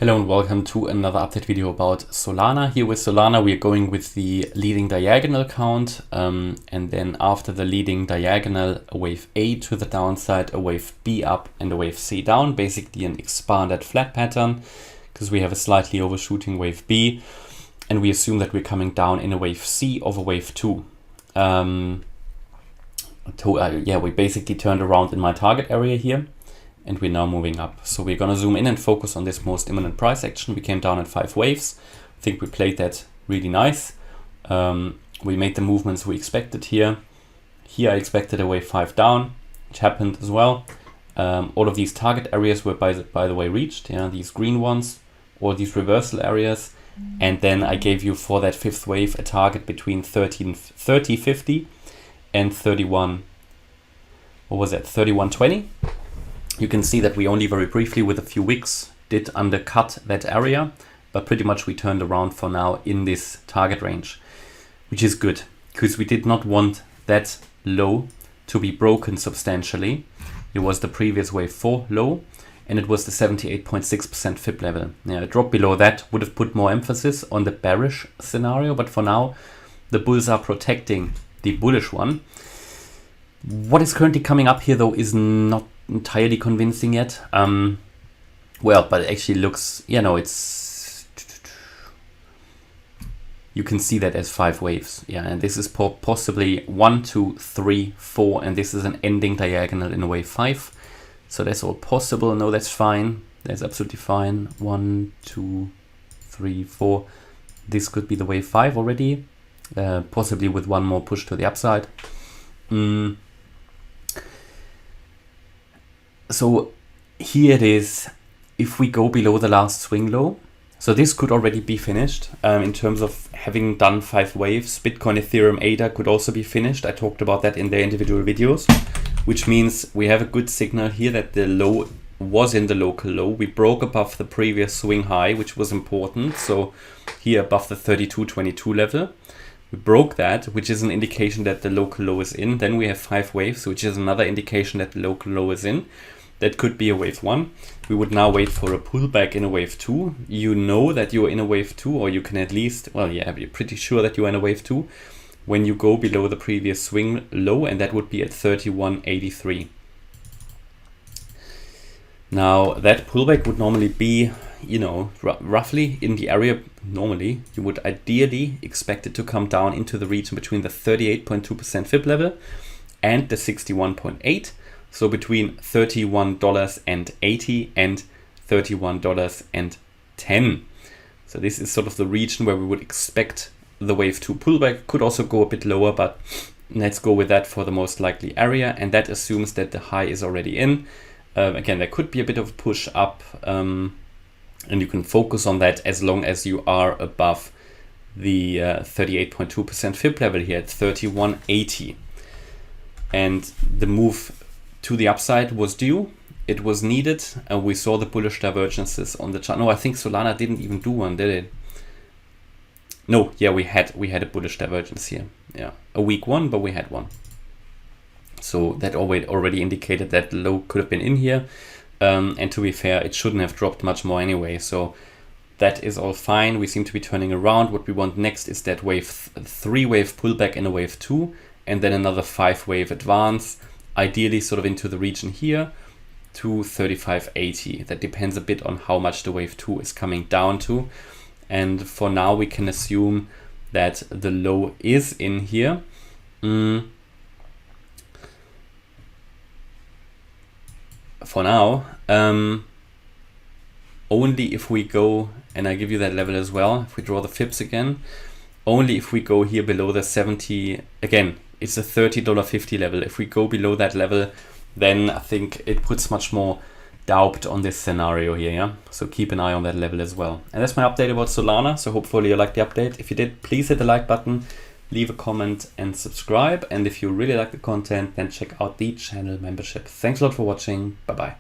Hello and welcome to another update video about Solana. Here with Solana we are going with the leading diagonal count and then after the leading diagonal a wave A to the downside, a wave B up and a wave C down, basically an expanded flat pattern because we have a slightly overshooting wave B and we assume that we're coming down in a wave C over wave 2. We basically turned around in my target area here. And we're now moving up. So we're going to zoom in and focus on this most imminent price action. We came down in 5 waves. I think we played that really nice. We made the movements we expected here. Here I expected a wave 5 down, which happened as well. All of these target areas were by the way reached, these green ones, or these reversal areas. And then I gave you for that 5th wave a target between 30.50 and 31.20. You can see that we only very briefly with a few wicks did undercut that area, but pretty much we turned around for now in this target range, which is good because we did not want that low to be broken substantially. It was the previous wave 4 low and it was the 78.6% fib level. A drop below that would have put more emphasis on the bearish scenario, but for now the bulls are protecting the bullish one. What is currently coming up here though is not entirely convincing yet. But it actually looks, it's, you can see that as 5 waves. And this is possibly 1, 2, 3, 4, and this is an ending diagonal in a wave 5. So that's all possible. No, that's fine. That's absolutely fine. 1, 2, 3, 4. This could be the wave 5 already, possibly with one more push to the upside. So here it is, if we go below the last swing low, so this could already be finished in terms of having done 5 waves. Bitcoin, Ethereum, ADA could also be finished. I talked about that in their individual videos, which means we have a good signal here that the low was in the local low. We broke above the previous swing high, which was important. So here above the 32.22 level. We broke that, which is an indication that the local low is in. Then we have 5 waves, which is another indication that the local low is in. That could be a wave 1. We would now wait for a pullback in a wave 2. You know that you're in a wave 2, or you can at least, you're pretty sure that you're in a wave 2 when you go below the previous swing low, and that would be at 31.83. Now that pullback would normally be, roughly in the area. Normally, you would ideally expect it to come down into the region between the 38.2% fib level and the 61.8. So between $31.80 and $31.10. So this is sort of the region where we would expect the wave 2 pullback. Could also go a bit lower, but let's go with that for the most likely area. And that assumes that the high is already in. Again, there could be a bit of a push up, and you can focus on that as long as you are above the 38.2% fib level here at 31.80. And the move to the upside was due. It was needed. We saw the bullish divergences on the chart. No, I think Solana didn't even do one, did it? No, we had a bullish divergence here. A weak one, but we had one. So that already indicated that the low could have been in here. And to be fair, it shouldn't have dropped much more anyway. So that is all fine. We seem to be turning around. What we want next is that wave 3 wave pullback in a wave 2, and then another 5 wave advance, ideally sort of into the region here to 35.80. That depends a bit on how much the wave 2 is coming down to. And for now, we can assume that the low is in here. For now, only if we go, and I give you that level as well, if we draw the fibs again, only if we go here below the 70, again, it's a $30.50 level. If we go below that level, then I think it puts much more doubt on this scenario here, So keep an eye on that level as well. And that's my update about Solana. So hopefully you liked the update. If you did, please hit the like button, leave a comment and subscribe. And if you really like the content, then check out the channel membership. Thanks a lot for watching. Bye-bye.